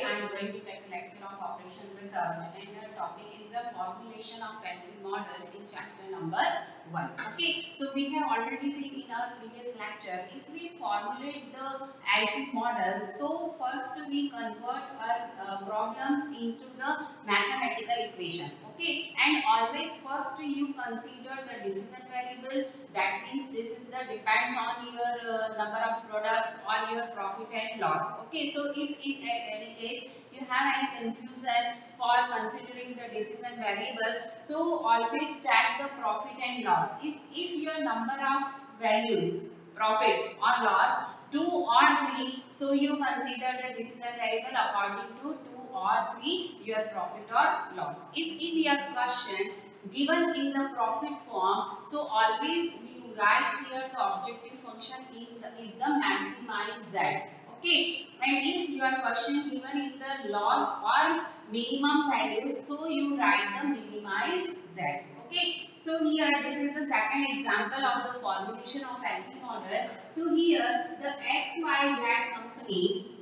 I am going to take a lecture of operation research, and the topic is the formulation of LP model in chapter number 1. Okay, so we have already seen in our previous lecture, if we formulate the LP model, so first we convert our problems into the mathematical equation. Okay, and always first you consider the decision variable. That means this is the depends on your number of products or your profit and loss. Okay, so if in any case you have any confusion for considering the decision variable, so always check the profit and loss. Is if your number of values profit or loss 2 or 3, so you consider the decision variable according to 2 or 3 your profit or loss. If in your question given in the profit form, so always you write here the objective function is the maximize z. Okay, and if your question given in the loss or minimum values, so you write the minimize z. Okay, so here this is the second example of the formulation of LP model. So here the XYZ company,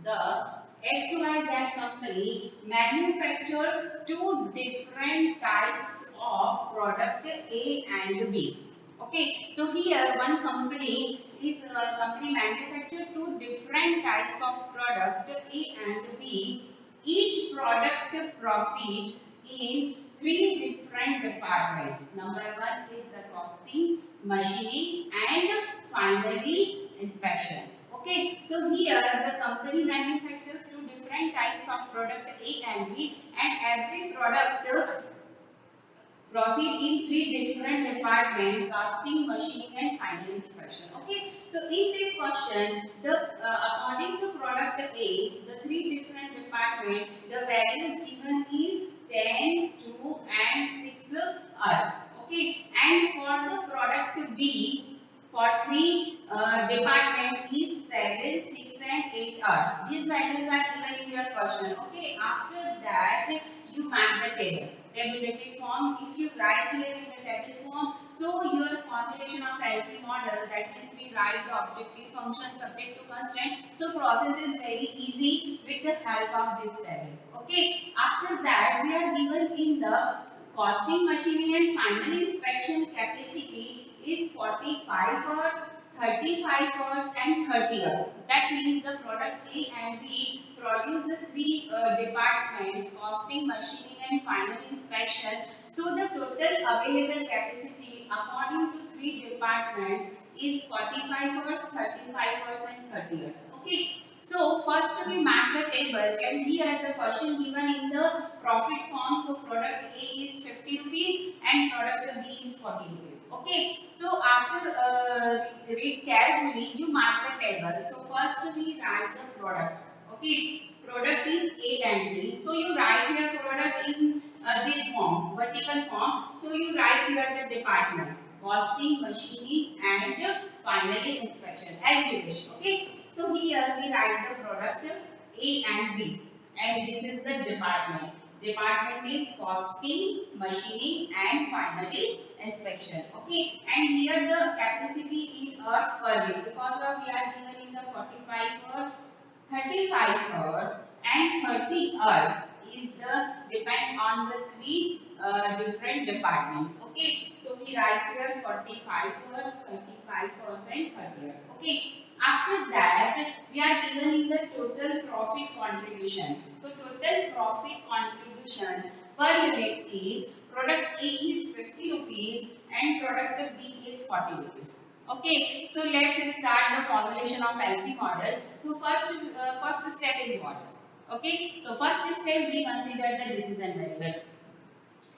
the XYZ company manufactures two different types of product A and B. Okay, so here one company is company manufacture two different types of product A and B. Each product proceeds in three different departments. Number one is the costing, machining, and finally inspection. Okay, so here the company manufactures two different types of product A and B, and every product proceed in three different departments: casting, machining, and final inspection. Okay, so in this question, the according to product A, the three different departments, the values given is 10, 2, and 6 hours. Okay, and for the product B, for three department is 7, 6, and 8 hours. These values are given in your question. Okay, after that you mark the table. Tabulated form, if you write here in the table form, so your formulation of LP model, that means we write the objective function subject to constraint. So process is very easy with the help of this table. Okay, after that we are given in the costing, machining, and final inspection capacity is 45 hours, 35 hours, and 30 hours. That means the product A and B produce the three departments: costing, machining, and final inspection. So the total available capacity according to three departments is 45 hours, 35 hours, and 30 hours. Okay. So first we map the table, and here the question given in the profit form. So product A is 50 rupees and product B is 40 rupees. Okay. So after read carefully, you mark the table. So first we write the product. Okay. Product is A and B. So you write here product in this form, vertical form. So you write here the department: costing, machining, and finally inspection, as you wish. Okay. So here we write the product A and B, and this is the department. Department is costing, machining, and finally inspection. Okay, and here the capacity in hours per week, because we are given in the 45 hours, 35 hours, and 30 hours is the depends on the three different departments. Okay, so we write here 45 hours, 35 hours, and 30 hours. Okay, after that we are given in the total profit contribution. So total profit contribution per unit is product A is 50 rupees and product B is 40 rupees. Okay, so let's start the formulation of LP model. So first step is what? Okay, so first step we consider the decision variable.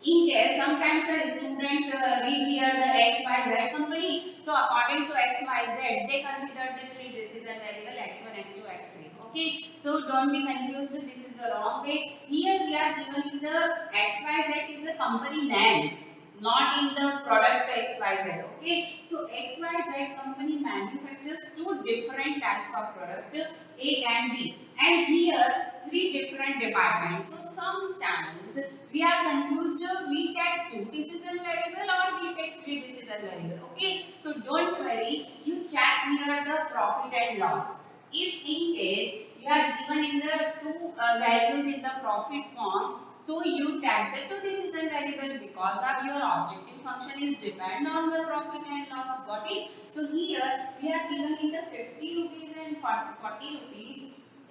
In case sometimes the students read here the XYZ company, so according to XYZ they consider the three decision variable X1, X2, X3. Okay, so don't be confused, this is the wrong way. Here we are given in the XYZ is the company name, not in the product XYZ. Okay, so XYZ company manufactures two different types of product A and B, and here three different departments. So sometimes we are confused, we take two decision variable or we take three decision variable. Okay, so don't worry, you check here the profit and loss. If in case you are given in the two values in the profit form, so you tag the two decision variable because of your objective function is depend on the profit and loss. Got it? So here we are given in the 50 rupees and 40 rupees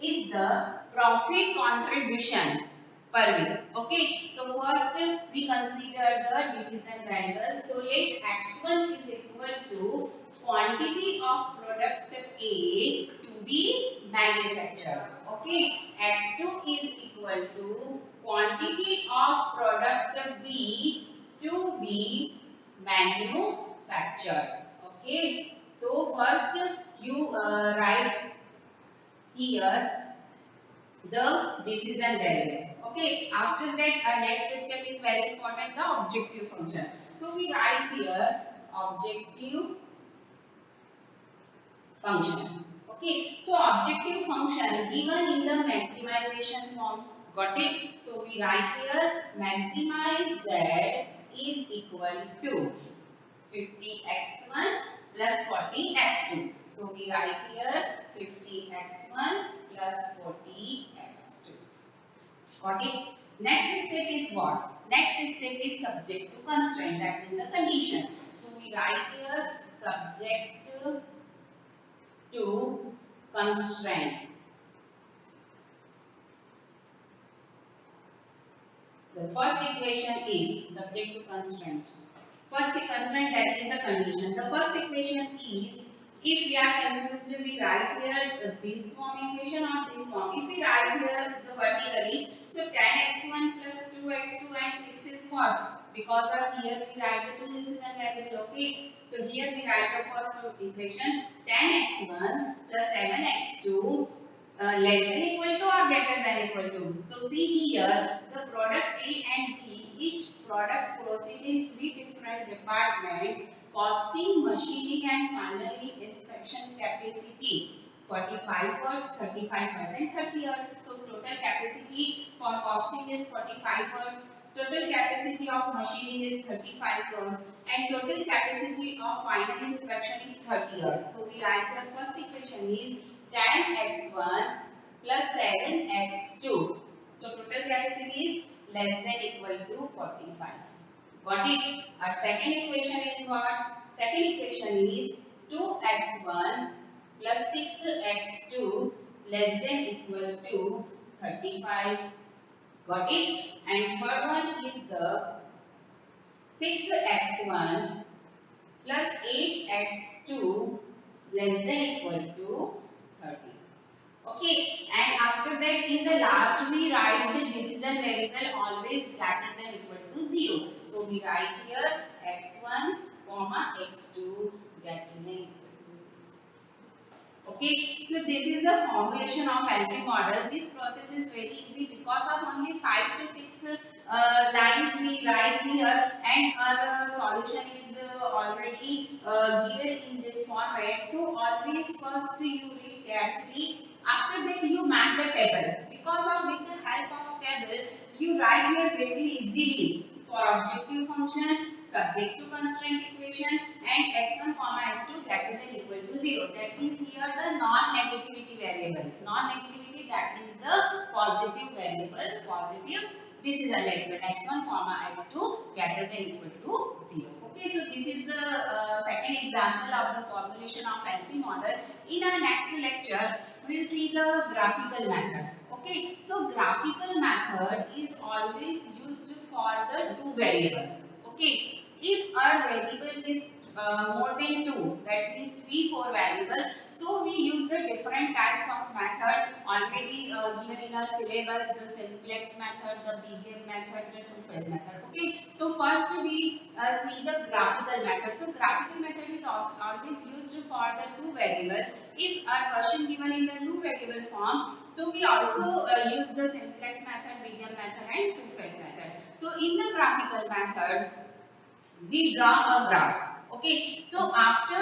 is the profit contribution per week. Okay, so first we consider the decision variable. So let x1 is equal to quantity of product A to be manufactured. Okay, x2 is equal to quantity of product B to be manufactured. Okay, so first you write here the decision variable. Okay, after that next step is very important, the objective function. So we write here objective function. Okay, so objective function given in the maximization form. Got it? So we write here maximize z is equal to 50x1 plus 40x2. So we write here 50x1 plus 40x2. Got it? Next step is what? Next step is subject to constraint, that means the condition. So we write here subject to constraint. The first equation is subject to constraint. First constraint, that is the condition. The first equation is, if we are confused, we write here this form equation or this form. If we write here the vertically, so 10x1 plus 2x2 and 6 is what? Because of here we write the two decision variable. Okay, so here we write the first equation 10x1 plus 7x2 less than equal to or greater than equal to. So see here the product A and B, each product proceed in three different departments: costing, machining and finally inspection capacity. 45 hours, 35 hours and 30 hours. So total capacity for costing is 45 hours. Total capacity of machining is 35 hours and total capacity of final inspection is 30 hours. So we write the first equation is 10x1 plus 7x2. So total capacity is less than equal to 45. Got it? Our second equation is what? Second equation is 2x1 plus 6x2 less than equal to 35. Got it? And third one is the 6x1 plus 8x2 less than equal to 30. Okay, and after that in the last we write the decision variable always greater than equal to 0. So we write here x1 comma x2 greater than equal to 0. Okay, so this is the formulation of LP model. This process is very easy because of only 5 to 6 lines we write here, and our solution is already given in this format. So always first you read carefully. After that you mark the table. Because of with the help of table you write here very easily for objective function, subject to constraint equation and x1 comma x2 greater than equal to 0. That means here the non-negativity variable. Non-negativity, that means the positive variable, positive decision variable x1 comma x2 greater than equal to 0. Okay, so this is the second example of the formulation of LP model. In our next lecture, we will see the graphical method. Okay, so graphical method is always used for the two variables. Okay, if our variable is more than 2, that means 3, 4 variable, so we use the different types of method already given in our syllabus: the simplex method, the BGAM method, the two-phase method. Okay, so first we see the graphical method. So graphical method is also always used for the two variable. If our question given in the two variable form, so we also use the simplex method, BGAM method and two-phase method. So in the graphical method, we draw a graph. Okay, so after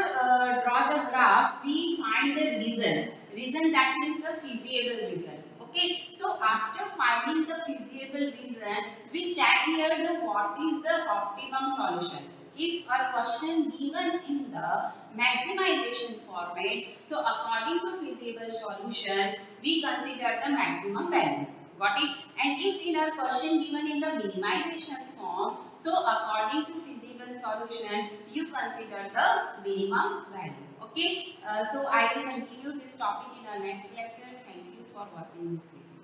draw the graph, we find the reason, that means the feasible reason. Okay, so after finding the feasible reason, we check here the what is the optimum solution. If our question given in the maximization format, so according to feasible solution we consider the maximum value. Got it? And if in a question given in the minimization form, so according to feasible solution, you consider the minimum value. Okay? So I will continue this topic in our next lecture. Thank you for watching this video.